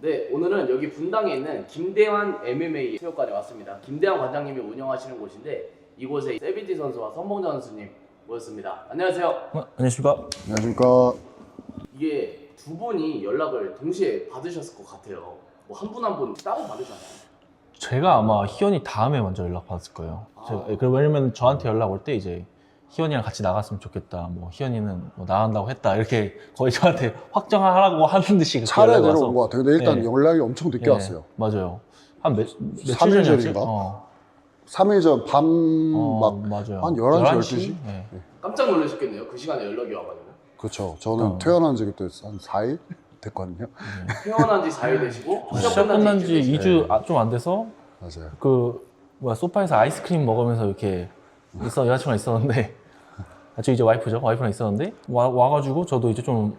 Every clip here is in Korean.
네, 오늘은 여기 분당에 있는 김대환 MMA 체육관에 왔습니다. 김대환 관장님이 운영하시는 곳인데 이곳에 세비지 선수와 선봉자 선수님 모였습니다. 안녕하세요. 안녕하십니까. 안녕하십니까. 이게 두 분이 연락을 동시에 받으셨을 것 같아요. 뭐 한 분 한 분 따로 받으셨나요? 제가 아마 희연이 다음에 먼저 연락 받았을 거예요. 왜냐면 저한테 연락 올 때 이제 희연이랑 같이 나갔으면 좋겠다. 뭐 희연이는 뭐 나간다고 했다. 이렇게 거의 저한테 확정하라고 하는 듯이 차례대로 온 것 같아요. 근데 일단 네. 연락이 엄청 늦게 네, 왔어요. 맞아요. 한 며칠 3일 전이었지? 전인가? 3일 전 밤 맞아요. 한 11시, 12시? 네. 깜짝 놀라셨겠네요. 그 시간에 연락이 와가지고. 그렇죠. 저는 퇴원한 지 그때 한 4일 됐거든요. 퇴원한 지 4일 되시고 시작 끝난 지 이주 2주 좀 안 돼서 맞아요. 소파에서 아이스크림 먹으면서 이렇게 여자친구가 있었는데 저 이제 와이프죠. 와이프랑 있었는데 와가지고 저도 이제 좀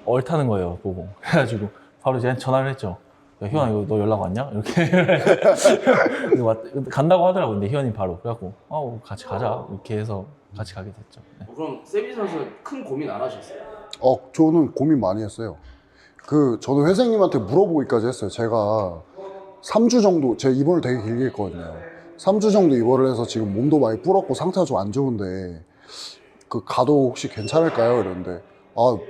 얼타는 거예요. 보고 그래가지고 바로 이제 전화를 했죠. 야, 희원아 이거 너 연락 왔냐? 이렇게 간다고 하더라고요. 근데 희원이 바로 그래갖고 같이 가자 이렇게 해서 같이 가게 됐죠. 네. 그럼 세비지 선수 큰 고민 안 하셨어요? 저는 고민 많이 했어요. 저는 회장님한테 물어보기까지 했어요. 제가 3주 정도, 제가 입원을 되게 길게 했거든요. 3주 정도 입원을 해서 지금 몸도 많이 불었고 상태가 좀 안 좋은데 가도 혹시 괜찮을까요? 이랬는데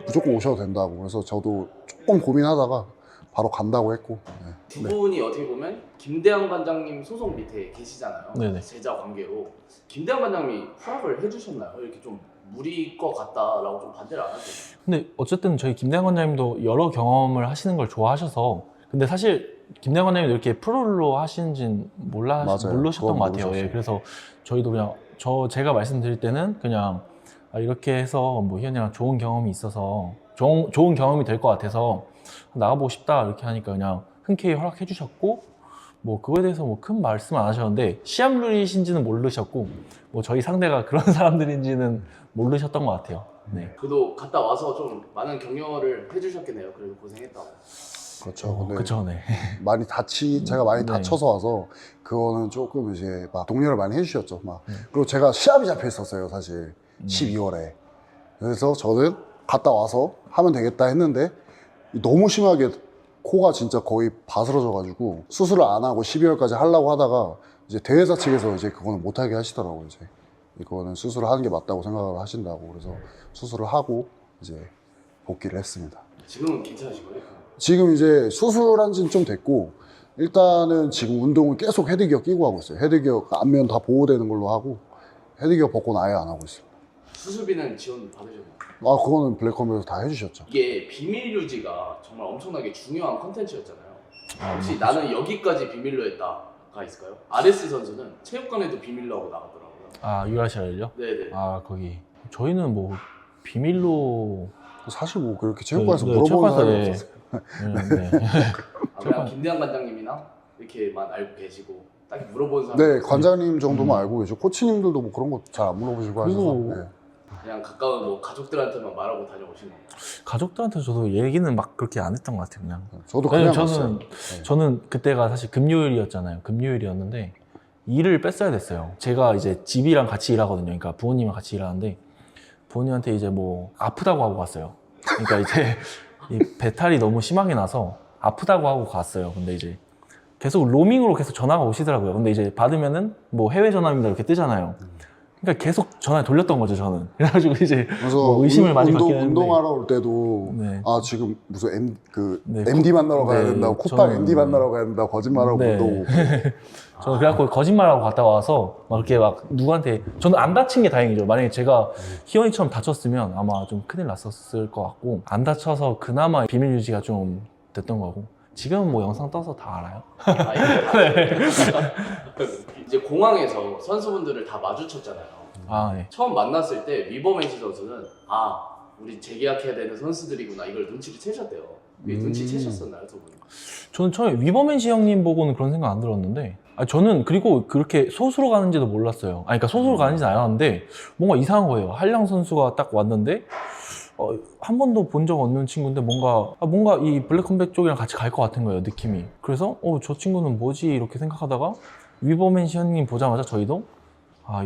무조건 오셔도 된다고. 그래서 저도 조금 고민하다가 바로 간다고 했고. 네. 두 분이 어떻게 보면 김대환 관장님 소속 밑에 계시잖아요. 네네. 제자 관계로 김대환 관장님이 허락을 해주셨나요? 이렇게 좀 무리일 것 같다라고 좀 반대를 안 하셨나요? 근데 어쨌든 저희 김대환 관장님도 여러 경험을 하시는 걸 좋아하셔서 근데 사실 김대환 관장님도 이렇게 프로로 하시는지는 모르셨던 것 같아요. 모르셨어요. 예, 그래서 저희도 그냥 제가 말씀드릴 때는 그냥 이렇게 해서 뭐 희연이랑 좋은 경험이 있어서 좋은 경험이 될 것 같아서 나가보고 싶다 이렇게 하니까 그냥 흔쾌히 허락해 주셨고 뭐 그거에 대해서 뭐 큰 말씀 안 하셨는데 시합률이신지는 모르셨고 뭐 저희 상대가 그런 사람들인지는 모르셨던 것 같아요. 네. 그래도 갔다 와서 좀 많은 격려를 해주셨겠네요. 그래도 고생했다고. 그렇죠. 근데 그쵸, 네. 제가 많이 네. 다쳐서 와서 그거는 조금 이제 막 독려를 많이 해주셨죠. 그리고 제가 시합이 잡혀 있었어요, 사실 12월에. 그래서 저는 갔다 와서 하면 되겠다 했는데 너무 심하게 코가 진짜 거의 바스러져가지고 수술을 안 하고 12월까지 하려고 하다가 이제 대회사 측에서 이제 그거는 못하게 하시더라고요. 이제 이거는 수술을 하는 게 맞다고 생각을 하신다고. 그래서 수술을 하고 이제 복귀를 했습니다. 지금은 괜찮으신 거예요? 지금 이제 수술한 지는 좀 됐고 일단은 지금 운동을 계속 헤드기어 끼고 하고 있어요. 헤드기어 앞면 다 보호되는 걸로 하고 헤드기어 벗고는 아예 안 하고 있어요. 수술비는 지원 받으셨나요? 그거는 블랙컴에서 다 해주셨죠. 이게 비밀 유지가 정말 엄청나게 중요한 컨텐츠였잖아요. 혹시 나는 여기까지 비밀로 했다가 있을까요? 아레스 선수는 체육관에도 비밀로 하고 나갔더라고요. 유라시아를요? 네네. 거기 저희는 뭐 비밀로 사실 뭐 그렇게 체육관에서 네, 물어보는 사람이 체육관에서, 없었어요. 네. 그냥 김대환 관장님이나 이렇게만 알고 계시고 딱히 물어보는 사람 네, 관장님 정도만 알고 계시고 코치님들도 뭐 그런 거 잘 안 물어보시고 하셔서 그리고 네. 그냥 가까운 뭐 가족들한테만 말하고 다녀오신 건가요? 가족들한테 저도 얘기는 막 그렇게 안 했던 것 같아요. 그냥 저도 그냥 저는 갔어요. 네. 저는 그때가 사실 금요일이었잖아요. 금요일이었는데 일을 뺐어야 됐어요. 제가 이제 집이랑 같이 일하거든요. 그러니까 부모님이랑 같이 일하는데 부모님한테 이제 뭐 아프다고 하고 갔어요. 그러니까 이제 이 배탈이 너무 심하게 나서 아프다고 하고 갔어요. 근데 이제 계속 로밍으로 계속 전화가 오시더라고요. 근데 이제 받으면은 뭐 해외 전화입니다 이렇게 뜨잖아요. 그러니까 계속 전화 돌렸던 거죠, 저는. 그래가지고 이제 그래서 뭐 의심을 많이 받긴 했는데. 운동하러 올 때도 네. 지금 무슨 네, MD 만나러 가야 네, 된다고 코팍 저는- MD 만나러 가야 된다고 거짓말하고 네. 또 오고 저는 그래갖고 거짓말하고 갔다 와서 막 이렇게 막 누구한테 저는 안 다친 게 다행이죠. 만약에 제가 희연이처럼 다쳤으면 아마 좀 큰일 났었을 것 같고 안 다쳐서 그나마 비밀 유지가 좀 됐던 거고 지금은 뭐 영상 떠서 다 알아요. 이제 공항에서 선수분들을 다 마주쳤잖아요. 네. 처음 만났을 때 위버맨시 선수는 우리 재계약해야 되는 선수들이구나 이걸 눈치를 채셨대요. 눈치 채셨었나요, 두 분? 저는 처음에 위버맨시 형님 보고는 그런 생각 안 들었는데 저는 그리고 그렇게 소수로 가는지도 몰랐어요. 그러니까 소수로 가는지는 알았는데 뭔가 이상한 거예요. 한량 선수가 딱 왔는데 한 번도 본 적 없는 친구인데 뭔가 이 블랙컴백 쪽이랑 같이 갈 것 같은 거예요, 느낌이. 그래서 저 친구는 뭐지 이렇게 생각하다가 위버맨시 형님 보자마자 저희도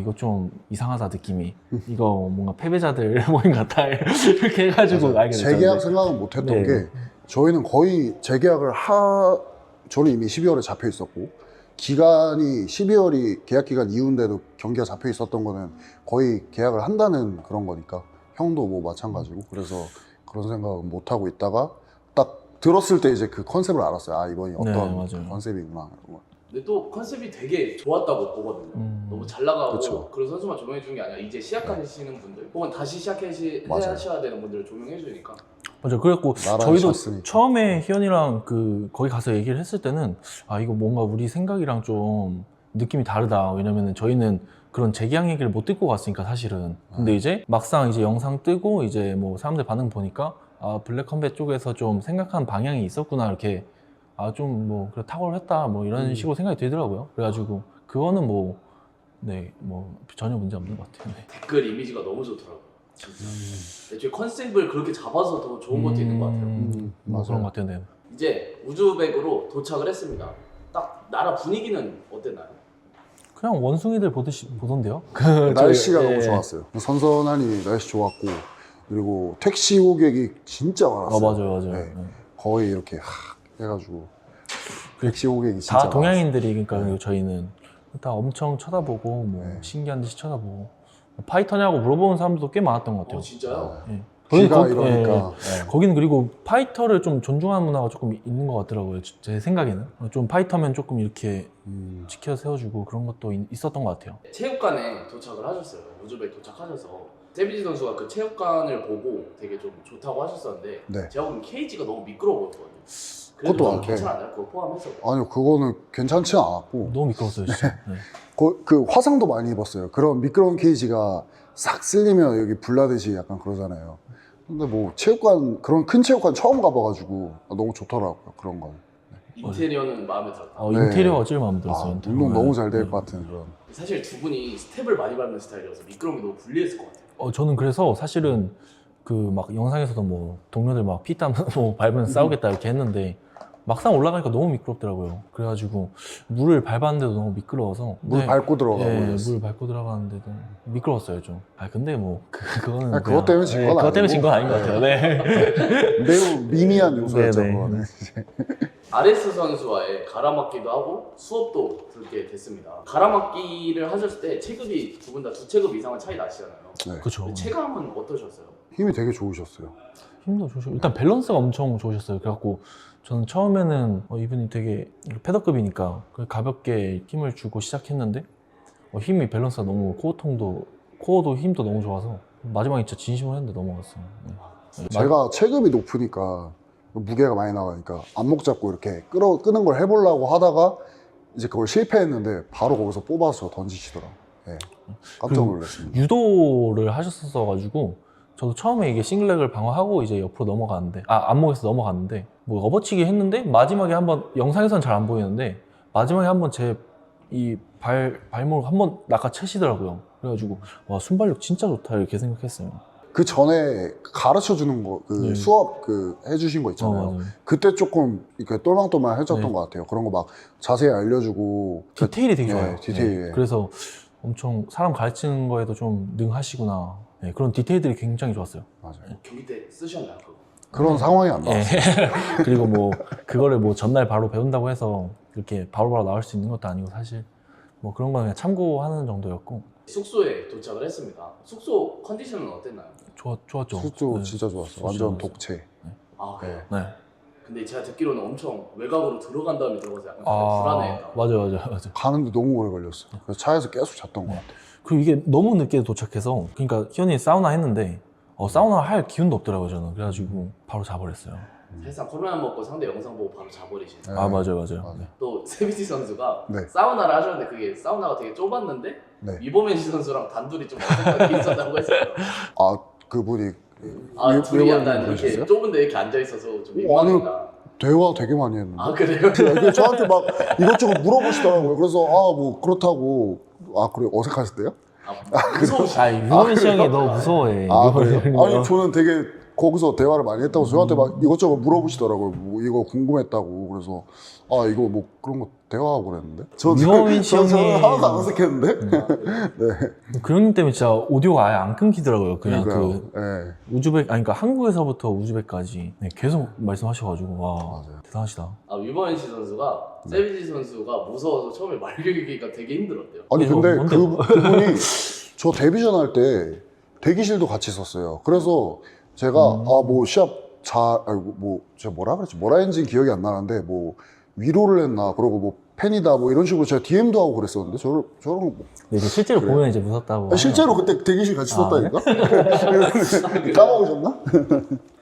이거 좀 이상하다 느낌이. 이거 뭔가 패배자들 모임 같다 이렇게 해가지고 알게 됐죠. 재계약 생각은 못 했던 네. 게 저희는 거의 재계약을 저는 이미 12월에 잡혀 있었고 기간이 12월이 계약 기간 이후인데도 경기가 잡혀 있었던 거는 거의 계약을 한다는 그런 거니까 형도 뭐 마찬가지고 그래서 그런 생각은 못 하고 있다가 딱 들었을 때 이제 그 컨셉을 알았어요. 아 이번이 어떤 맞아요. 컨셉이구나. 이런 거. 근데 또 컨셉이 되게 좋았다고 보거든요. 너무 잘 나가고 그쵸. 그런 선수만 조명해 주는 게 아니라 이제 시작하시는 분들 혹은 다시 맞아요. 하셔야 되는 분들을 조명해 주니까 맞아요. 그래갖고 나라를 저희도 잤으니까. 처음에 희연이랑 거기 가서 얘기를 했을 때는 아 이거 뭔가 우리 생각이랑 좀 느낌이 다르다. 왜냐면은 저희는 그런 재계약 얘기를 못 듣고 갔으니까 사실은. 근데 이제 막상 이제 영상 뜨고 이제 뭐 사람들 반응 보니까 아 블랙 컴뱃 쪽에서 좀 생각한 방향이 있었구나 이렇게 아 좀 뭐 그래 탁월했다 뭐 이런 식으로 생각이 들더라고요. 그래가지고 그거는 뭐 전혀 문제 없는 것 같아요. 네. 댓글 이미지가 너무 좋더라고요. 애초에 컨셉을 그렇게 잡아서 더 좋은 것도 있는 것 같아요. 뭐 맞아요. 그런 것 같아요. 네. 이제 우즈벡으로 도착을 했습니다. 딱 나라 분위기는 어땠나요? 그냥 원숭이들 보던데요. 날씨가 저희- 너무 예. 좋았어요. 선선하니 날씨 좋았고 그리고 택시 고객이 진짜 많았어요. 맞아요. 네. 네. 거의 이렇게 해가지고 택시 고객이 진짜 다 동양인들이 그러니까 그리고 저희는 다 엄청 쳐다보고 뭐 네. 신기한 듯이 쳐다보고 파이터냐고 물어보는 사람들도 꽤 많았던 것 같아요. 진짜요? 예. 비가 거기- 이러니까 예. 거기는 그리고 파이터를 좀 존중하는 문화가 조금 있는 것 같더라고요. 제 생각에는 좀 파이터면 조금 이렇게 지켜 세워주고 그런 것도 있었던 것 같아요. 체육관에 도착을 하셨어요. 우즈벡 도착하셔서 세비지 선수가 그 체육관을 보고 되게 좀 좋다고 하셨었는데 네. 제가 보면 케이지가 너무 미끄러워 보였거든요. 그것도 그래도 좀 많대. 괜찮았나요? 그거 포함해서? 아니요 그거는 괜찮지 않았고 너무 미끄러웠어요, 진짜. 네. 그 화상도 많이 입었어요. 그런 미끄러운 케이지가 싹 쓸리면 여기 불나듯이 약간 그러잖아요. 근데 뭐 체육관 그런 큰 체육관 처음 가봐가지고 너무 좋더라고요 그런 건. 인테리어는 마음에 들었다. 네. 인테리어가 제일 마음에 들었어요. 아, 인테리어. 운동 너무 잘 될 네. 것 같은 그런. 사실 두 분이 스텝을 많이 밟는 스타일이어서 미끄러움이 너무 불리했을 것 같아요. 저는 그래서 사실은 그 막 영상에서도 뭐 동료들 막 피땀 뭐 밟으면 싸우겠다 이렇게 했는데 막상 올라가니까 너무 미끄럽더라고요. 그래가지고 물을 밟았는데도 너무 미끄러워서 물 네. 밟고 들어가고 예, 그랬어요. 물 밟고 들어가는데도 미끄러웠어요 좀. 아 근데 뭐 그거는 아, 그것 때문에 진 건 그것 때문에 진 건 아닌 아니고. 것 같아요. 네. 매우 미미한 요소였죠 네, 네. 그거는. 아레스 선수와의 가라막기도 하고 수업도 들게 됐습니다. 가라막기를 하셨을 때 체급이 두 분 다 두 체급 이상은 차이 나시잖아요. 네. 그렇죠. 체감은 어떠셨어요? 힘이 되게 좋으셨어요. 힘도 좋으시고 일단 밸런스가 엄청 좋으셨어요. 그래갖고 저는 처음에는 이분이 되게 패더급이니까 가볍게 힘을 주고 시작했는데 힘이 밸런스가 너무 코어도 힘도 너무 좋아서 마지막에 진짜 진심으로 했는데 넘어갔어요. 네. 제가 체급이 높으니까 무게가 많이 나가니까 안목 잡고 이렇게 끄는 걸 해보려고 하다가 이제 그걸 실패했는데 바로 거기서 뽑아서 던지시더라고요. 네. 깜짝 놀랐습니다. 유도를 하셨었어가지고 저도 처음에 이게 싱글렉을 방어하고 이제 옆으로 넘어가는데 안목에서 넘어갔는데 뭐 업어치기 했는데 마지막에 한번 영상에서는 잘 안 보이는데 마지막에 한번 제 이 발목을 한번 낚아채시더라고요. 그래가지고 와 순발력 진짜 좋다 이렇게 생각했어요. 그 전에 가르쳐 주는 거, 그 네. 수업 그 해주신 거 있잖아요. 맞아요. 그때 조금 이렇게 똘망똘망 해줬던 네. 것 같아요. 그런 거 막 자세히 알려주고. 디테일이 되게 네, 좋아요. 디테일. 그래서 엄청 사람 가르치는 거에도 좀 능하시구나. 네, 그런 디테일들이 굉장히 좋았어요. 맞아요. 경기 때 쓰셨나요? 그거? 그런 상황이 안 나왔어요. 그리고 뭐 그거를 뭐 전날 바로 배운다고 해서 이렇게 바로바로 나올 수 있는 것도 아니고 사실 뭐 그런 거 그냥 참고하는 정도였고 숙소에 도착을 했습니다. 숙소 컨디션은 어땠나요? 좋았죠. 숙소 네. 진짜 좋았어요. 진짜 완전 좋았어요. 독채. 아 그래요? 네. 네. 근데 제가 듣기로는 엄청 외곽으로 들어간 다음에 들어가서 약간 불안해했다. 맞아요. 가는데 너무 오래 걸렸어요. 그래서 차에서 계속 잤던 것 같아요. 그리고 이게 너무 늦게 도착해서 그러니까 희연이 사우나 했는데 사우나 할 기운도 없더라고요 저는. 그래가지고 바로 자버렸어요. 사실상 콜라만 먹고 상대 영상 보고 바로 자버리시네. 네. 맞아요. 맞아요. 또 세비지 선수가 네. 사우나를 하셨는데 그게 사우나가 되게 좁았는데 네. 미보맨시 선수랑 단둘이 좀 어색하게 있었다고 했어요. 아, 그분이 둘이 약간 이렇게 그러셨어요? 좁은데 이렇게 앉아 있어서 좀 아니, 민망했다. 대화 되게 많이 했는데. 아 그래요? 네, 저한테 막 이것저것 물어보시더라고요. 그래서 뭐 그렇다고 그래 어색하셨대요? 무서우시. 유노민 씨 형이 너무 무서워해. 그래요? 아니 저는 되게 거기서 대화를 많이 했다고 저한테 막 이것저것 물어보시더라고요. 뭐 이거 궁금했다고. 그래서 아 이거 뭐 그런 거 대화하고 그랬는데. 유어민 씨 저는 형이 하나도 안 어색했는데. 네. 그런 님 때문에 진짜 오디오가 아예 안 끊기더라고요. 그냥 그러니까요. 그 네. 우즈벡 아니 그러니까 한국에서부터 우즈벡까지 네, 계속 말씀하셔가지고 와 맞아요. 대단하시다. 위버현시 선수가 세비지 선수가 무서워서 처음에 말 걸기가 되게 힘들었대요. 아니 이거 근데 뭔데? 그분이 저 데뷔전 할 때 대기실도 같이 있었어요. 그래서 제가 아 뭐 시합 아이고 뭐 제가 뭐라 그랬지 뭐라 했는지 기억이 안 나는데 뭐 위로를 했나 그러고 뭐 팬이다 뭐 이런 식으로 제가 DM도 하고 그랬었는데 저런 뭐 근데 이제 실제로 그래요? 보면 이제 무섭다고. 아니, 실제로 그때 대기실 같이 아, 있었다니까. 까먹으셨나?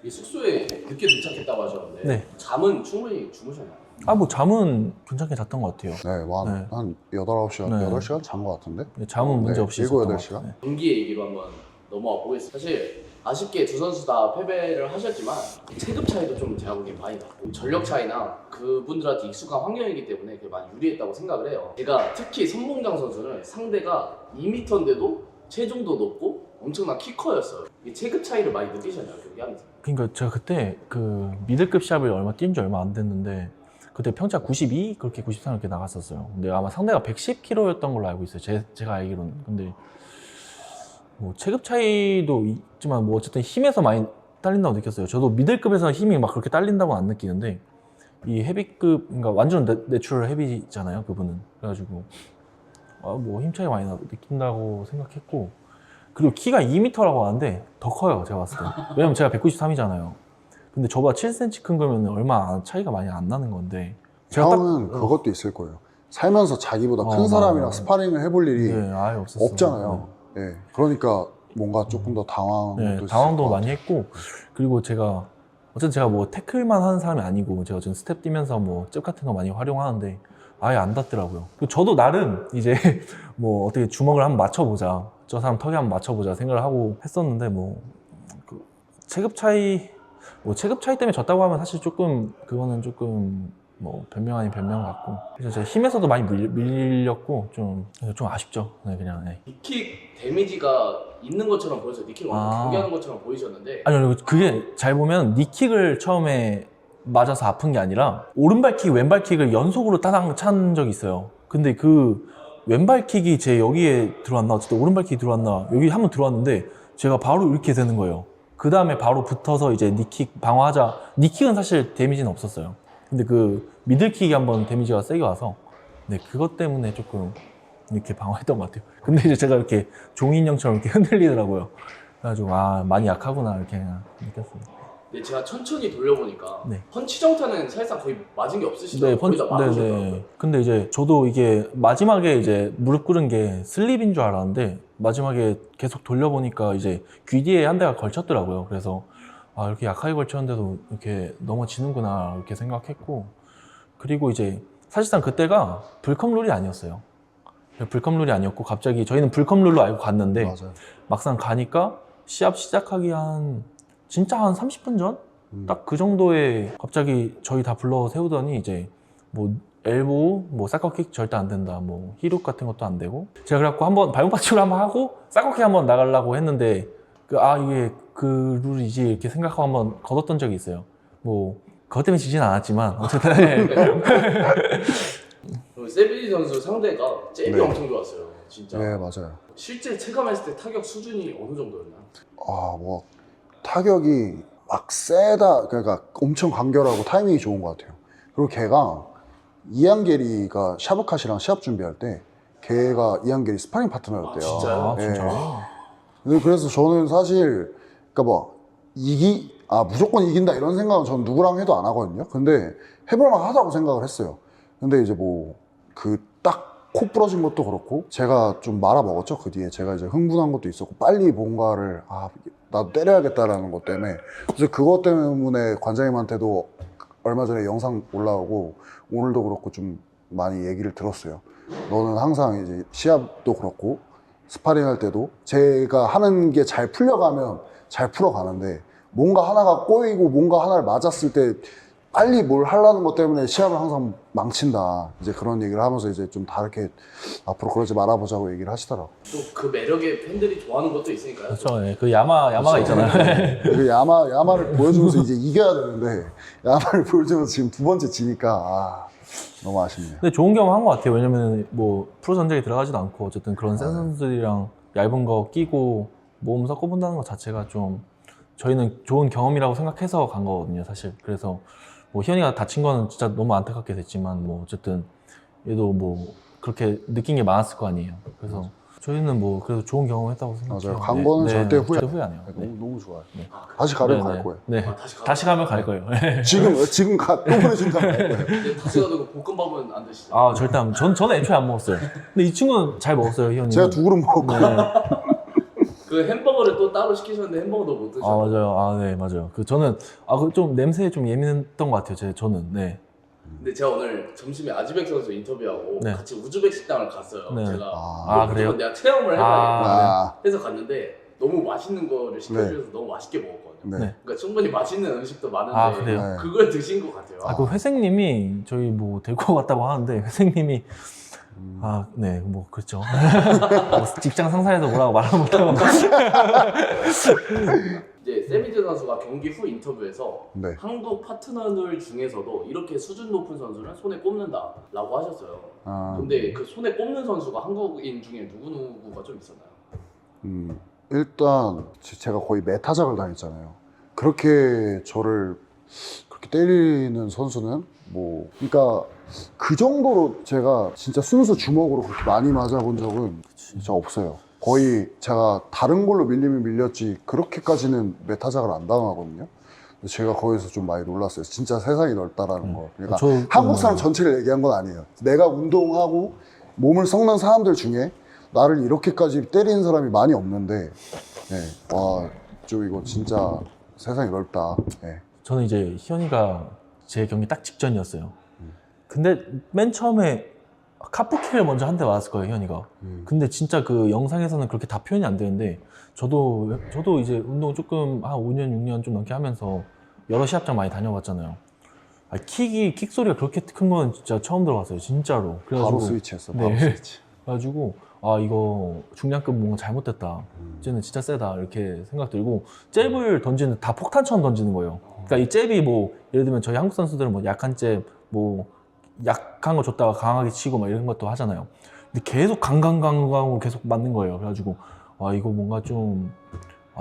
이 숙소에 늦게 도착했다고 하셨는데 네. 잠은 충분히 주무셨나요? 아 뭐 잠은 괜찮게 잤던 것 같아요. 네, 뭐 네. 한 8, 9시간, 네. 8시간 잔 것 같은데. 네, 잠은 문제 네, 없이 7, 있었던 것 8시간? 같아요. 네. 경기 얘기로 한번 넘어가 보겠습니다. 사실 아쉽게 두 선수 다 패배를 하셨지만 체급 차이도 좀 제가 보기엔 많이 났고 전력 차이나 그분들한테 익숙한 환경이기 때문에 그게 많이 유리했다고 생각을 해요. 제가 특히 선봉장 선수는 상대가 2m인데도 체중도 높고 엄청난 키커였어요. 이 체급 차이를 많이 느끼셨나요? 경기하면서? 그러니까 제가 그때 그 미들급 시합을 얼마 뛴 지 얼마 안 됐는데 그때 평차 92 그렇게 93 이렇게 나갔었어요. 근데 아마 상대가 110kg였던 걸로 알고 있어요. 제가 알기로는. 근데 뭐 체급 차이도 있지만 뭐 어쨌든 힘에서 많이 딸린다고 느꼈어요. 저도 미들급에서 힘이 막 그렇게 딸린다고 안 느끼는데 이 헤비급 그러니까 완전 내추럴 헤비잖아요. 그분은. 그래가지고 뭐 힘 차이 많이 느낀다고 생각했고 그리고 키가 2m라고 하는데 더 커요. 제가 봤을 때. 왜냐면 제가 193이잖아요. 근데 저보다 7cm 큰 거면 얼마 차이가 많이 안 나는 건데 제가 형은 그것도 있을 거예요. 살면서 자기보다 큰 사람이랑 스파링을 해볼 일이 네, 아예 없었어요. 없잖아요. 예. 그러니까 뭔가 조금 더 당황한 네, 것도 당황도 있을 것 많이 했고 그리고 제가 어쨌든 제가 뭐 태클만 하는 사람이 아니고 제가 지금 스텝 뛰면서 뭐 잽 같은 거 많이 활용하는데 아예 안 닿더라고요. 그리고 저도 나름 이제 뭐 어떻게 주먹을 한번 맞춰보자, 저 사람 턱에 한번 맞춰보자 생각을 하고 했었는데 뭐 그 체급 차이 때문에 졌다고 하면 사실 조금 그거는 조금 뭐 변명 아닌 변명 같고 그래서 제가 힘에서도 많이 밀렸고 좀 아쉽죠. 네, 그냥 네. 니킥 데미지가 있는 것처럼 보여서 니킥 경기하는 것처럼 보이셨는데 아니요, 그게 잘 보면 니킥을 처음에 맞아서 아픈 게 아니라 오른발킥, 왼발킥을 연속으로 따당 찬 적이 있어요. 근데 그 왼발킥이 제 여기에 들어왔나 어쨌든 오른발킥이 들어왔나 여기 한번 들어왔는데 제가 바로 이렇게 되는 거예요. 그 다음에 바로 붙어서 이제 니킥 방어하자. 니킥은 사실 데미지는 없었어요. 근데 그 미들킥이 한번 데미지가 세게 와서 네 그것 때문에 조금 이렇게 방어했던 것 같아요. 근데 이제 제가 이렇게 종이인형처럼 이렇게 흔들리더라고요. 그래가지고 많이 약하구나 이렇게 그냥 느꼈습니다. 근데 제가 천천히 돌려보니까 네. 펀치 정타는 사실상 거의 맞은 게 없으시더라고요. 네, 거의 다 막으셨더라고요. 네네. 근데 이제 저도 이게 마지막에 이제 무릎 꿇은 게 슬립인 줄 알았는데 마지막에 계속 돌려보니까 이제 귀 뒤에 한 대가 걸쳤더라고요. 그래서 이렇게 약하게 걸쳤는데도 이렇게 넘어지는구나 이렇게 생각했고 그리고 이제 사실상 그때가 불컵 룰이 아니었어요. 불컵 룰이 아니었고 갑자기 저희는 불컵 룰로 알고 갔는데 맞아요. 막상 가니까 시합 시작하기 진짜 한 30분 전? 딱 그 정도에 갑자기 저희 다 불러 세우더니 이제 뭐 엘보우, 뭐 사커킥 절대 안 된다, 뭐 히룩 같은 것도 안 되고 제가 그래갖고 한번 발목 받침을 한번 하고 사커킥 한번 나가려고 했는데 이게 그 룰이지 이렇게 생각하고 한번 걷었던 적이 있어요. 뭐 그것 때문에 지진 않았지만 어쨌든 그리고 세비지 선수 상대가 잽이 네. 엄청 좋았어요. 진짜. 네, 맞아요. 실제 체감했을 때 타격 수준이 어느 정도였나요? 뭐 타격이 막 세다, 그러니까 엄청 간결하고 타이밍이 좋은 것 같아요. 그리고 걔가 이한계리가 샤브카시랑 시합 준비할 때 걔가 이한계리 스파링 파트너였대요. 진짜요? 진짜. 네, 그래서 저는 사실 그러니까 뭐 무조건 이긴다 이런 생각은 저는 누구랑 해도 안 하거든요. 근데 해볼만 하다고 생각을 했어요. 근데 이제 뭐 그 딱 코 부러진 것도 그렇고 제가 좀 말아먹었죠. 그 뒤에 제가 이제 흥분한 것도 있었고 빨리 뭔가를 나도 때려야겠다라는 것 때문에 그래서 그것 때문에 관장님한테도 얼마 전에 영상 올라오고 오늘도 그렇고 좀 많이 얘기를 들었어요. 너는 항상 이제 시합도 그렇고 스파링 할 때도 제가 하는 게 잘 풀려가면 잘 풀어가는데 뭔가 하나가 꼬이고 뭔가 하나를 맞았을 때 빨리 뭘 하려는 것 때문에 시합을 항상 망친다. 이제 그런 얘기를 하면서 이제 좀 다르게 앞으로 그러지 말아보자고 얘기를 하시더라고. 또 그 매력에 팬들이 좋아하는 것도 있으니까요. 그렇죠. 네. 그 야마가 있잖아요. 그 야마를 보여주면서 이제 이겨야 되는데 야마를 보여주면서 지금 두 번째 지니까 너무 아쉽네요. 근데 좋은 경험 한 것 같아요. 왜냐면 뭐 프로 전적에 들어가지도 않고 어쨌든 그런 센 선수들이랑 얇은 거 끼고 몸 섞어본다는 것 자체가 좀 저희는 좋은 경험이라고 생각해서 간 거거든요, 사실. 그래서 뭐 희연이가 다친 거는 진짜 너무 안타깝게 됐지만 뭐 어쨌든 얘도 뭐 그렇게 느낀 게 많았을 거 아니에요. 그래서 저희는 뭐 그래도 좋은 경험했다고 생각해요. 맞아요. 간 거는 절대 후회 안 해요. 너무 좋아요. 네. 다시 가려면 갈 거예요. 네. 아, 다시 다시 가면 갈 거예요. 지금 또 보내준다면 갈 거예요. 근데 다시 가도 그 볶음밥은 안 드시죠? 아 절대 안. 저는 애초에 안 먹었어요. 근데 이 친구는 잘 먹었어요, 희연이. 제가 두 그릇 먹었고 네. 그 햄버거를 또 따로 시키셨는데 햄버거도 못 드셨어요? 아 맞아요. 아 네 맞아요. 그 저는 그 좀 냄새에 좀 예민했던 것 같아요. 저는 네. 근데 제가 오늘 점심에 아지백 선수 인터뷰하고 네. 같이 우즈벡 식당을 갔어요. 네. 제가 아, 그래요? 무조건 내가 체험을 해봐야겠다 아, 해서 갔는데 너무 맛있는 거를 시켜주셔서 너무 맛있게 먹었거든요. 네. 네. 그러니까 충분히 맛있는 음식도 많은데 아, 그래요? 네. 그걸 드신 것 같아요. 그 회생님이 저희 뭐 데리고 갔다고 하는데 회생님이 네, 뭐 그렇죠. 뭐 직장 상사에서 뭐라고 말하면 못하고. 이제 세미즈 선수가 경기 후 인터뷰에서 네. 한국 파트너들 중에서도 이렇게 수준 높은 선수는 손에 꼽는다라고 하셨어요. 아, 근데 그 손에 꼽는 선수가 한국인 중에 누구가 좀 있었나요? 일단 제가 거의 메타작을 당했잖아요. 그렇게 저를 그렇게 때리는 선수는 뭐 그러니까 그 정도로 제가 진짜 순수 주먹으로 그렇게 많이 맞아본 적은 진짜 없어요. 거의 제가 다른 걸로 밀리면 밀렸지 그렇게까지는 메타작을 안 당하거든요. 근데 제가 거기서 좀 많이 놀랐어요. 진짜 세상이 넓다라는 거. 그러니까 한국 사람 전체를 얘기한 건 아니에요. 내가 운동하고 몸을 썩는 사람들 중에 나를 이렇게까지 때리는 사람이 많이 없는데, 네. 와, 좀 이거 진짜 세상이 넓다. 네. 저는 이제 희연이가 제 경기 딱 직전이었어요. 근데 맨 처음에 카프킥을 먼저 한 대 맞았을 거예요, 희연이가. 근데 진짜 그 영상에서는 그렇게 다 표현이 안 되는데 저도 이제 운동 조금 한 5년, 6년 좀 넘게 하면서 여러 시합장 많이 다녀봤잖아요. 킥 소리가 그렇게 큰 건 진짜 처음 들어봤어요, 진짜로. 바로 스위치했어, 바로 네. 스위치. 그래가지고 이거 중량급 뭔가 잘못됐다. 쟤는 진짜 세다 이렇게 생각 들고 잽을 던지는 다 폭탄처럼 던지는 거예요. 그러니까 이 잽이 뭐 예를 들면 저희 한국 선수들은 뭐 약한 잽, 뭐 약한 거 줬다가 강하게 치고 막 이런 것도 하잖아요. 근데 계속 강강강강으로 계속 맞는 거예요. 그래가지고 이거 뭔가 좀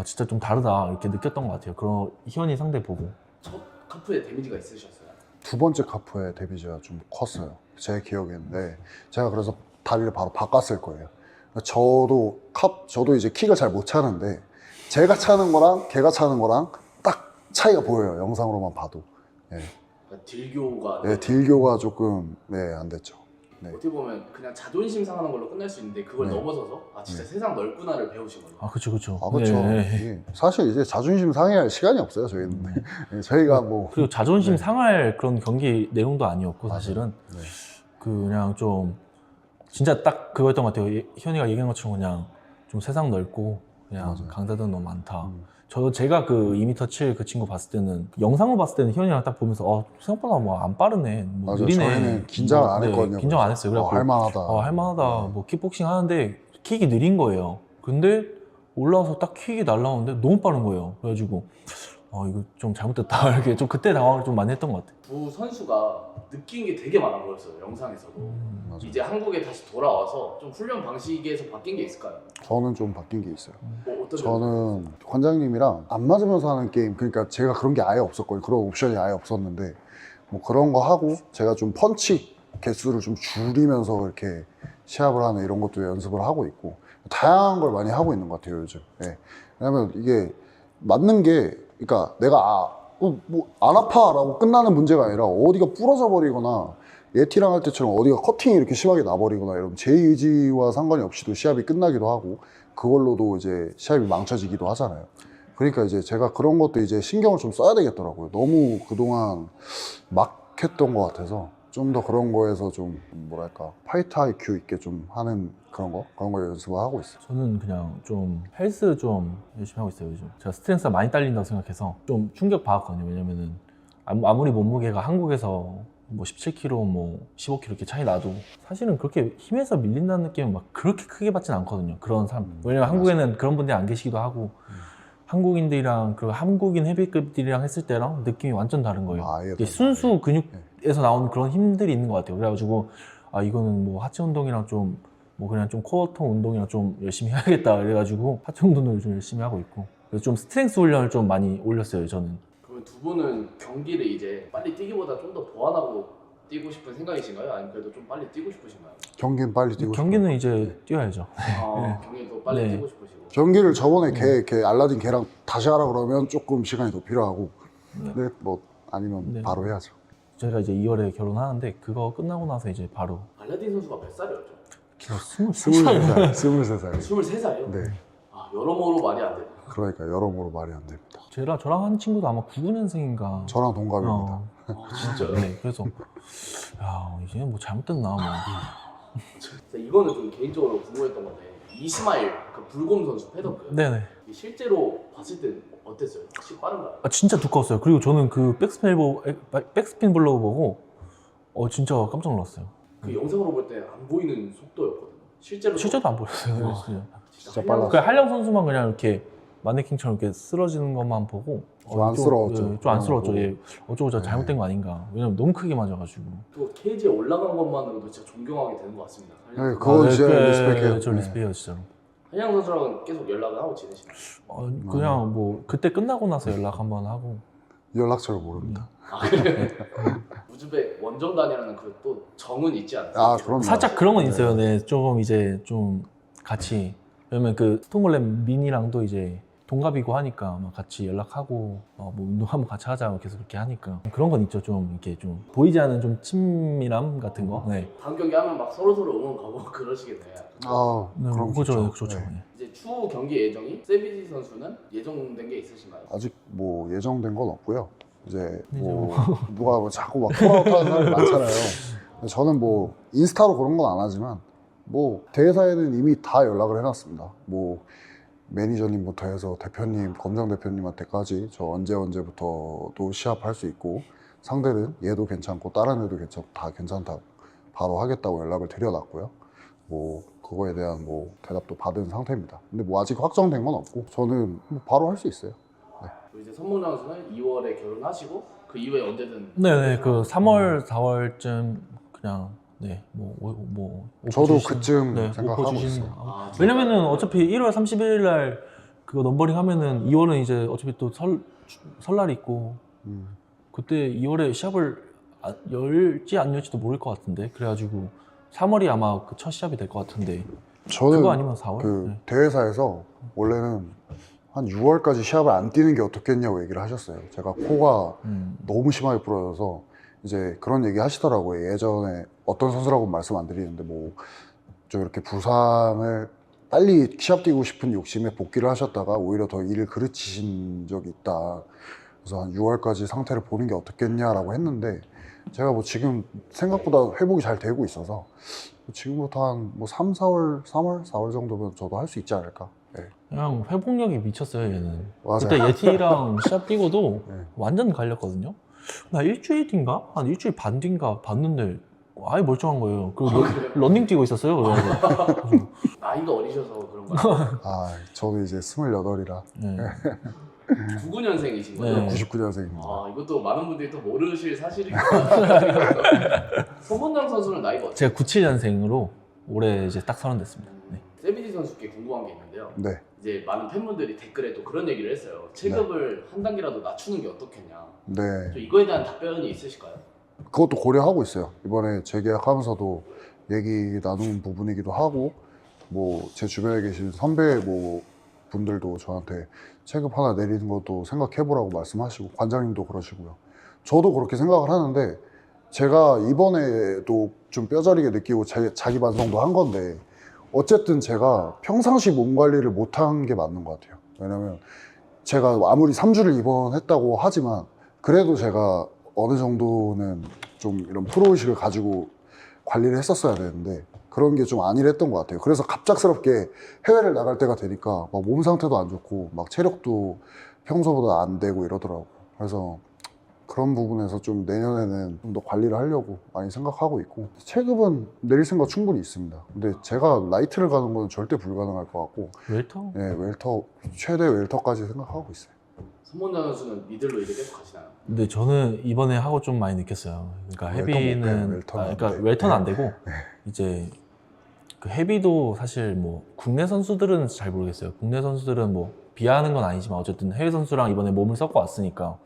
진짜 좀 다르다 이렇게 느꼈던 것 같아요. 그런 희연이 상대 보고. 첫 카프에 데미지가 있으셨어요? 두 번째 카프의 데미지가 좀 컸어요. 제 기억에는. 제가 그래서 다리를 바로 바꿨을 거예요. 저도 이제 킥을 잘 못 차는데 제가 차는 거랑 걔가 차는 거랑 딱 차이가 보여요. 영상으로만 봐도. 네. 그러니까 딜교가 네, 딜교가 조금 안 됐죠. 네. 어떻게 보면 그냥 자존심 상하는 걸로 끝날 수 있는데 그걸 네. 넘어서서 진짜 세상 넓구나를 배우신 거예요. 그쵸. 그렇죠. 네. 이게 사실 이제 자존심 상해할 시간이 없어요. 저희는. 네, 저희가 뭐 그리고 자존심 상할 그런 경기 내용도 아니었고 사실은 네. 그냥 좀 진짜 딱 그거였던 것 같아요. 희연이가 얘기한 것처럼 그냥 좀 세상 넓고 그냥 맞아요. 강자들은 너무 많다. 제가 그 2m 7 그 친구 봤을 때는 영상으로 봤을 때는 희연이랑 딱 보면서 생각보다 뭐 안 빠르네, 뭐 맞아요. 느리네. 저희는 긴장을 안 네, 했거든요. 긴장 안 했어요. 그래갖고 할만하다. 할만하다. 뭐 킥복싱 하는데 킥이 느린 거예요. 근데 올라와서 딱 킥이 날라오는데 너무 빠른 거예요. 그래가지고 이거 좀 잘못됐다. 이렇게 좀 그때 당황을 좀 많이 했던 것 같아요. 두 선수가 느낀 게 되게 많아 보였어요. 영상에서도. 맞아요. 이제 한국에 다시 돌아와서 좀 훈련 방식에서 바뀐 게 있을까요? 저는 좀 바뀐 게 있어요. 뭐 어떤 저는 관장님이랑 안 맞으면서 하는 게임, 그러니까 제가 그런 게 아예 없었거든요. 그런 옵션이 아예 없었는데 뭐 그런 거 하고 제가 좀 펀치 개수를 좀 줄이면서 이렇게 시합을 하는 이런 것도 연습을 하고 있고 다양한 걸 많이 하고 있는 것 같아요, 요즘. 왜냐면 이게 맞는 게, 그러니까 내가 뭐 안 아파라고 끝나는 문제가 아니라 어디가 부러져 버리거나 예티랑 할 때처럼 어디가 커팅이 이렇게 심하게 나버리거나 이러면 제 의지와 상관이 없이도 시합이 끝나기도 하고 그걸로도 이제 시합이 망쳐지기도 하잖아요. 그러니까 이제 제가 그런 것도 이제 신경을 좀 써야 되겠더라고요. 너무 그동안 막 했던 것 같아서 좀 더 그런 거에서 좀 뭐랄까 파이트 IQ 있게 좀 하는 그런 거 연습을 하고 있어요. 저는 그냥 좀 헬스 좀 열심히 하고 있어요, 요즘. 제가 스트렝스가 많이 딸린다고 생각해서 좀 충격 받았거든요. 왜냐면은 아무리 몸무게가 한국에서 뭐 17kg, 뭐 15kg 이렇게 차이 나도 사실은 그렇게 힘에서 밀린다는 느낌은 막 그렇게 크게 받진 않거든요. 그런 사람. 왜냐면 한국에는 그런 분들이 안 계시기도 하고 한국인들이랑 그 한국인 헤비급들이랑 했을 때랑 느낌이 완전 다른 거예요. 아예 이게 순수 근육에서 나오는 그런 힘들이 있는 것 같아요. 그래가지고 아 이거는 뭐 하체 운동이랑 좀 뭐 그냥 좀 코어통 운동이랑 좀 열심히 해야겠다 그래가지고 하체 운동을 좀 열심히 하고 있고 그래서 좀 스트렝스 훈련을 좀 많이 올렸어요 저는. 그러면 두 분은 경기를 이제 빨리 뛰기보다 좀 더 보완하고 뛰고 싶은 생각이신가요? 아니면 그래도 좀 빨리 뛰고 싶으신가요? 경기는 빨리 뛰고 싶어요. 경기는 이제 뛰어야죠. 경기도 빨리 네. 뛰고 싶으시고. 경기를 저번에 걔 알라딘 걔랑 다시 하라 그러면 조금 시간이 더 필요하고 근데 뭐 아니면 네. 바로 해야죠. 제가 이제 2월에 결혼하는데 그거 끝나고 나서 이제 바로 알라딘 선수가 몇 살이었죠? 23살. 23살. 23살이요? 네. 아, 여러모로 말이 안 되네. 그러니까 여러모로 말이 안 됩니다. 저랑 한 친구도 아마 99년생인가. 저랑 동갑입니다. 진짜요? 네, 그래서 야 이제 뭐 잘못됐나 뭐. 이거는 좀 개인적으로 궁금했던 건데 이스마일 그 불곰 선수 패더크 네네. 실제로 봤을 때 어땠어요? 혹시 빠른가요? 아 진짜 두꺼웠어요. 그리고 저는 그 백스핀 블로우 보고 진짜 깜짝 놀랐어요. 그 영상으로 볼 때 안 보이는 속도였거든요. 실제로도 안 보였어요. 진짜 빨랐어요. 그 한량 선수만 그냥 이렇게 마네킹처럼 이렇게 쓰러지는 것만 보고 좀 안쓰러웠죠. 좀 안쓰러웠죠. 예. 어쩌고 네. 잘못된 거 아닌가. 왜냐면 너무 크게 맞아가지고. 또 케이지에 올라간 것만으로도 진짜 존경하게 되는 것 같습니다. 네, 그건 진짜 리스펙해요. 저 네. 리스펙해요 진짜로. 한양 선수랑은 계속 연락을 하고 지내시나요? 그냥 뭐 그때 끝나고 나서 연락 한번 하고. 연락처를 모릅니다. 아, 그래? 우즈벡 원정단이라는 그 또 정은 있지 않나요? 아, 그럼요. 살짝 그런 건 네. 있어요. 네, 조금 이제 좀 같이 왜냐면 그 스톰글램 민이랑도 이제 동갑이고 하니까 막 같이 연락하고 뭐 운동 한번 같이 하자 계속 그렇게 하니까 그런 건 있죠. 좀 이렇게 좀 보이지 않은 좀 친밀함 같은 거. 네. 다음 경기 하면 막 서로서로 응원 가고 그러시겠네요. 아, 네, 그럼 그죠, 좋죠. 그렇죠. 네. 네. 이제 추후 경기 예정이 세비지 선수는 예정된 게 있으신가요? 아직 뭐 예정된 건 없고요. 이제 뭐 누가 뭐 자꾸 막 콜아웃하는 사람이 많잖아요. 근데 저는 뭐 인스타로 그런 건 안 하지만 뭐 대회사에는 이미 다 연락을 해놨습니다. 뭐 매니저님부터 해서 대표님, 검정 대표님한테까지 저 언제부터도 시합할 수 있고 상대는 얘도 괜찮고 다른 애도 다 괜찮다 바로 하겠다고 연락을 드려놨고요. 뭐 그거에 대한 뭐 대답도 받은 상태입니다. 근데 뭐 아직 확정된 건 없고 저는 뭐 바로 할 수 있어요. 이제 선봉장 선수는 2월에 결혼하시고 그 이후에 언제든 네네 그 3월 4월쯤 그냥 뭐 저도 오퍼 그쯤 오퍼 생각하고 주시는 있어요. 거. 아, 왜냐면은 어차피 1월 31일 날 그거 넘버링 하면은 2월은 이제 어차피 또 설날 있고 그때 2월에 시합을 열지 안 열지도 모를 것 같은데 그래가지고 3월이 아마 그 첫 시합이 될 것 같은데 저는 그거 아니면 4월? 그 네. 대회사에서 원래는 한 6월까지 시합을 안 뛰는 게 어떻겠냐고 얘기를 하셨어요. 제가 코가 너무 심하게 부러져서 이제 그런 얘기 하시더라고요. 예전에 어떤 선수라고 말씀 안 드리는데 뭐 좀 이렇게 부상을 빨리 시합 뛰고 싶은 욕심에 복귀를 하셨다가 오히려 더 일을 그르치신 적이 있다. 그래서 한 6월까지 상태를 보는 게 어떻겠냐라고 했는데 제가 뭐 지금 생각보다 회복이 잘 되고 있어서 지금부터 한 뭐 3, 4월 정도면 저도 할 수 있지 않을까. 네. 그냥 회복력이 미쳤어요 얘는. 맞아요. 그때 예티랑 시합 뛰고도 네. 완전 갈렸거든요. 나 일주일 뒤인가? 한 일주일 반 뒤인가 봤는데 아예 멀쩡한 거예요. 그리고 러닝 뛰고 있었어요. 그래서 나이가 어리셔서 그런 거예요. 아, 저도 이제 28이라 네. 99년생이신 거예요? 네. 99년생입니다. 아, 이것도 많은 분들이 또 모르실 사실일 것 같아요. 손문장 선수는 나이가 어때요? 제가 97년생으로 올해 이제 딱 30 됐습니다. 네. 세비지 선수께 궁금한 게 있는데요. 네. 이제 많은 팬분들이 댓글에 또 그런 얘기를 했어요. 체급을 한 단계라도 낮추는 게 어떻겠냐. 네. 좀 이거에 대한 답변이 있으실까요? 그것도 고려하고 있어요. 이번에 재계약하면서도 얘기 나눈 부분이기도 하고, 뭐 제 주변에 계신 선배 뭐 분들도 저한테 체급 하나 내리는 것도 생각해보라고 말씀하시고, 관장님도 그러시고요. 저도 그렇게 생각을 하는데, 제가 이번에도 좀 뼈저리게 느끼고 자기 반성도 한 건데, 어쨌든 제가 평상시 몸 관리를 못한 게 맞는 것 같아요. 왜냐면 제가 아무리 3주를 입원했다고 하지만 그래도 제가 어느 정도는 좀 이런 프로의식을 가지고 관리를 했었어야 되는데 그런 게 좀 안일했던 것 같아요. 그래서 갑작스럽게 해외를 나갈 때가 되니까 막 몸 상태도 안 좋고 막 체력도 평소보다 안 되고 이러더라고요. 그래서 그런 부분에서 좀 내년에는 좀 더 관리를 하려고 많이 생각하고 있고 체급은 내릴 생각 충분히 있습니다. 근데 제가 라이트를 가는 건 절대 불가능할 것 같고 웰터? 네, 웰터 최대 웰터까지 생각하고 있어요. 손mon장 선수는 미들로 이제 계속 가시나요? 근데 저는 이번에 하고 좀 많이 느꼈어요. 그러니까 웰터 못 빼요, 헤비는 웰터는 안 그러니까 돼. 웰터는 안 되고 이제 그 헤비도 사실 뭐 국내 선수들은 잘 모르겠어요. 국내 선수들은 뭐 비하하는 건 아니지만 어쨌든 해외 선수랑 이번에 몸을 섞어 왔으니까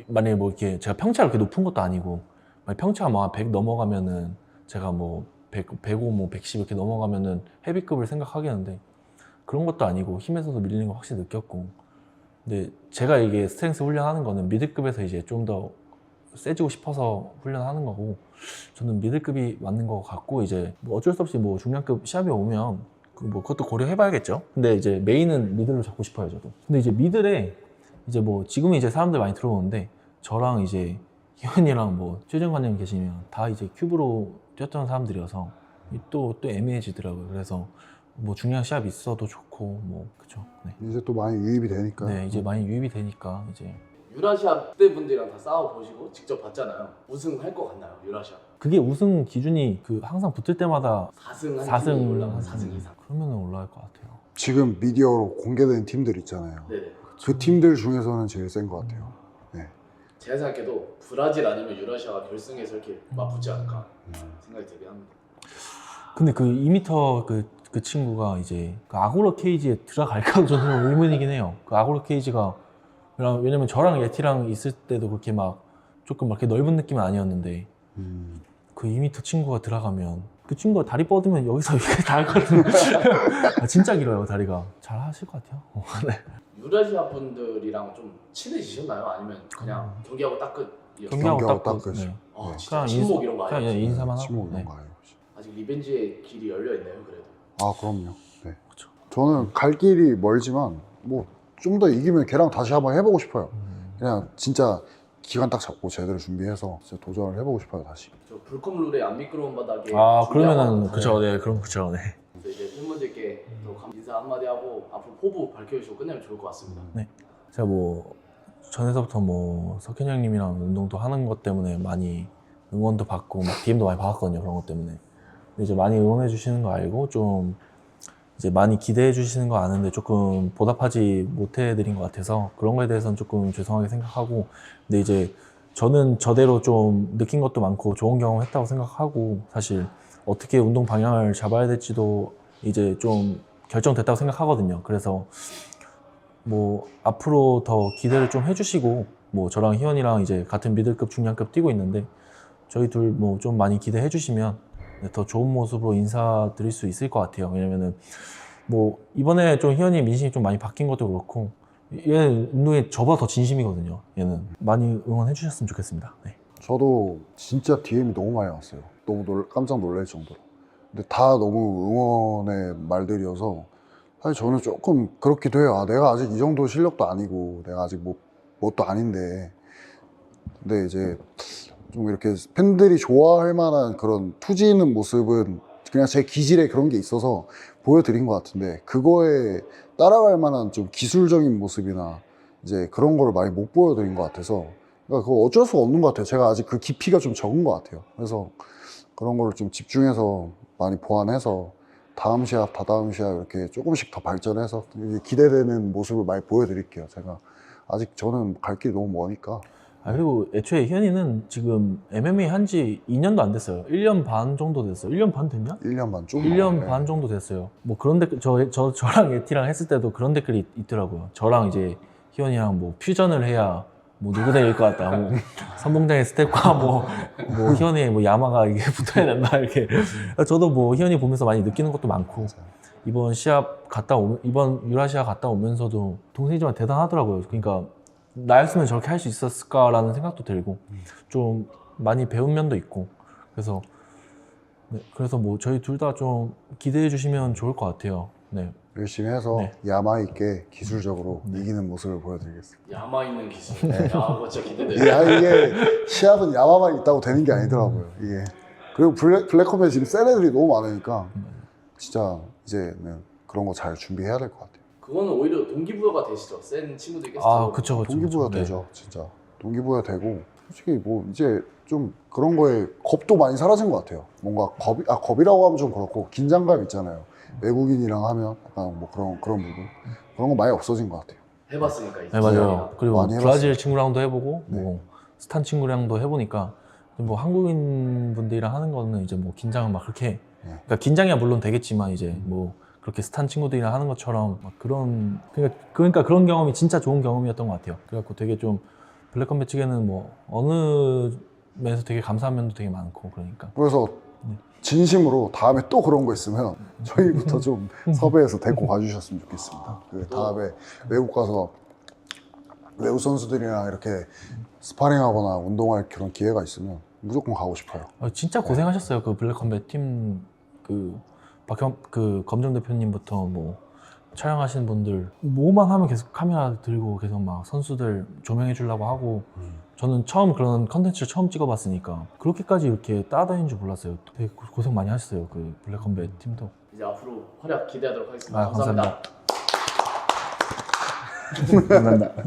만약에 뭐 이렇게 제가 평차가 그렇게 높은 것도 아니고 만약 평차가 뭐 100 넘어가면은 제가 뭐 105, 뭐 110 이렇게 넘어가면은 헤비급을 생각하겠는데 그런 것도 아니고 힘에서도 밀리는 거 확실히 느꼈고 근데 제가 이게 스트렝스 훈련하는 거는 미드급에서 이제 좀 더 세지고 싶어서 훈련하는 거고 저는 미드급이 맞는 것 같고 이제 뭐 어쩔 수 없이 뭐 중량급 시합이 오면 뭐 그것도 고려해봐야겠죠. 근데 이제 메인은 미들로 잡고 싶어요 저도. 근데 이제 미들에 이제 뭐 지금은 이제 사람들 많이 들어오는데 저랑 이제 희원이랑 뭐 최정관님 계시면 다 이제 큐브로 뛰었던 사람들이어서 또 애매해지더라고요. 그래서 뭐 중량 시합 있어도 좋고 뭐 그쵸. 네. 이제 또 많이 유입이 되니까. 네 이제 많이 유입이 되니까 이제 유라시아 그때분들이랑 다 싸워보시고 직접 봤잖아요. 우승할 것 같나요? 유라시아 그게 우승 기준이 그 항상 붙을 때마다 4승 한 4승 팀이 올라간 4승 이상. 그러면 올라갈 것 같아요. 지금 미디어로 공개된 팀들 있잖아요. 네네. 그 팀들 중에서는 제일 센 것 같아요. 제가 생각해도 브라질 아니면 유라시아가 결승에서 이렇게 맞붙지 않을까 생각이 들긴 합니다. 근데 그 2m 그 친구가 이제 그 아고라 케이지에 들어갈까 저는 의문이긴 해요. 그 아고라 케이지가 왜냐면 저랑 예티랑 있을 때도 그렇게 막 조금 막 이렇게 넓은 느낌은 아니었는데 그 2m 친구가 들어가면 그 친구가 다리 뻗으면 여기서 여기까지 다 할 것 같은데 아, 진짜 길어요 다리가. 잘 하실 것 같아요. 네. 유라시아 분들이랑 좀 친해지셨나요? 아니면 그냥 경기하고 딱 끝이었어요? 경기하고 경기하고 딱 딱 끝. 끝이요. 네. 아, 네. 진짜 친목 이런 거 그냥 아니에요? 인사만 하고. 침묵 네. 이런 거 아니에요. 아직 리벤지의 길이 열려 있나요? 그래도 아 그럼요. 네. 그쵸. 저는 갈 길이 멀지만 뭐 좀 더 이기면 걔랑 다시 한번 해보고 싶어요. 그냥 진짜 기간 딱 잡고 제대로 준비해서 진짜 도전을 해보고 싶어요 다시. 저 불컵 룰에 안 미끄러운 바닥에 아 준비하고 그러면은 왔거든요. 그쵸. 네 그럼 그쵸. 네. 그래서 이제 팬분들께 또 인사 한마디 하고 앞으로 포부 밝혀주시고 끝내면 좋을 것 같습니다. 제가 뭐 전에서부터 뭐 석현 형님이랑 운동도 하는 것 때문에 많이 응원도 받고 막 DM도 많이 받았거든요 그런 것 때문에. 근데 이제 많이 응원해 주시는 거 알고 좀 이제 많이 기대해 주시는 거 아는데 조금 보답하지 못해 드린 것 같아서 그런 거에 대해서는 조금 죄송하게 생각하고 근데 이제 저는 저대로 좀 느낀 것도 많고 좋은 경험 했다고 생각하고 사실 어떻게 운동 방향을 잡아야 될지도 이제 좀 결정됐다고 생각하거든요. 그래서 뭐 앞으로 더 기대를 좀 해주시고 뭐 저랑 희원이랑 이제 같은 미들급 중량급 뛰고 있는데 저희 둘 뭐 좀 많이 기대해 주시면 더 좋은 모습으로 인사드릴 수 있을 것 같아요. 왜냐면은 뭐 이번에 좀 희원이 민심이 좀 많이 바뀐 것도 그렇고 얘는 운동에 저보다 더 진심이거든요. 얘는 많이 응원해 주셨으면 좋겠습니다. 네. 저도 진짜 DM이 너무 많이 왔어요. 너무 깜짝 놀랄 정도로. 근데 다 너무 응원의 말들이어서 사실 저는 조금 그렇기도 해요. 아, 내가 아직 이 정도 실력도 아니고 내가 아직 뭣도 아닌데 근데 이제 좀 이렇게 팬들이 좋아할 만한 그런 투지 있는 모습은 그냥 제 기질에 그런 게 있어서 보여드린 것 같은데 그거에 따라갈 만한 좀 기술적인 모습이나 이제 그런 거를 많이 못 보여드린 것 같아서 그러니까 그거 어쩔 수가 없는 것 같아요. 제가 아직 그 깊이가 좀 적은 것 같아요. 그래서 그런 거를 좀 집중해서 많이 보완해서 다음 시합, 다다음 시합 이렇게 조금씩 더 발전해서 기대되는 모습을 많이 보여드릴게요. 제가 아직 저는 갈 길이 너무 머니까. 아, 그리고 애초에 희원이는 지금 MMA 한 지 2년도 안 됐어요. 1년 반 정도 됐어요. 1년 반 됐냐? 1년 반 좀. 1년 반 정도 됐어요. 뭐 그런 댓글, 저랑 예티랑 했을 때도 그런 댓글이 있더라고요. 저랑 이제 희원이랑 뭐 퓨전을 해야 뭐 누구 대일 것 같다. 뭐 선봉장의 스텝과 뭐 희원이의 뭐 야마가 이게 붙어야 된다. 이렇게. 저도 뭐 희원이 보면서 많이 느끼는 것도 많고. 이번 이번 유라시아 갔다 오면서도 동생이지만 대단하더라고요. 그러니까 나였으면 저렇게 할 수 있었을까라는 생각도 들고 좀 많이 배운 면도 있고 그래서 네, 그래서 뭐 저희 둘 다 좀 기대해 주시면 좋을 것 같아요. 네. 열심히 해서 네. 야마 있게 기술적으로 이기는 모습을 보여드리겠습니다. 야마 있는 기술. 야, 그거 진짜 기대돼요. 이게 시합은 야마만 있다고 되는 게 아니더라고요. 이게 그리고 블랙컴에 지금 센 애들이 너무 많으니까 진짜 이제는 그런 거 잘 준비해야 될 것 같아요. 그거는 오히려 동기부여가 되시죠. 센 친구들이 계속 아, 들어오고. 그쵸. 동기부여 네. 되죠, 진짜. 동기부여 되고 솔직히 뭐 이제 좀 그런 거에 겁도 많이 사라진 것 같아요. 뭔가 겁이라고 하면 좀 그렇고 긴장감 있잖아요. 외국인이랑 하면 약간 뭐 그런 부분 그런 거 많이 없어진 것 같아요. 해봤으니까 이제. 네, 맞아요. 그리고 많이 브라질 해봤어요. 친구랑도 해보고 네. 뭐 스탄 친구랑도 해보니까 뭐 한국인 분들이랑 하는 거는 이제 뭐 긴장을 막 그렇게 그러니까 긴장이야 물론 되겠지만 이제 뭐 그렇게 스탄 친구들이랑 하는 것처럼 막 그런 그러니까 그런 경험이 진짜 좋은 경험이었던 것 같아요. 그래갖고 되게 좀 블랙컴뱃 측에는 뭐 어느 면에서 되게 감사한 면도 되게 많고 그러니까 그래서 진심으로 다음에 또 그런 거 있으면 저희부터 좀 섭외해서 데리고 가주셨으면 좋겠습니다. 그 다음에 외국 가서 외국 선수들이랑 이렇게 스파링하거나 운동할 그런 기회가 있으면 무조건 가고 싶어요. 진짜 고생하셨어요. 그 블랙컴뱃 팀 그 검정 대표님부터 뭐 촬영하시는 분들 뭐만 하면 계속 카메라 들고 계속 막 선수들 조명해 주려고 하고 저는 처음 그런 컨텐츠를 처음 찍어봤으니까 그렇게까지 이렇게 따다니는 줄 몰랐어요. 되게 고생 많이 하셨어요. 그 블랙컴뱃 팀도. 이제 앞으로 활약 기대하도록 하겠습니다. 감사합니다. 감사합니다. 감사합니다.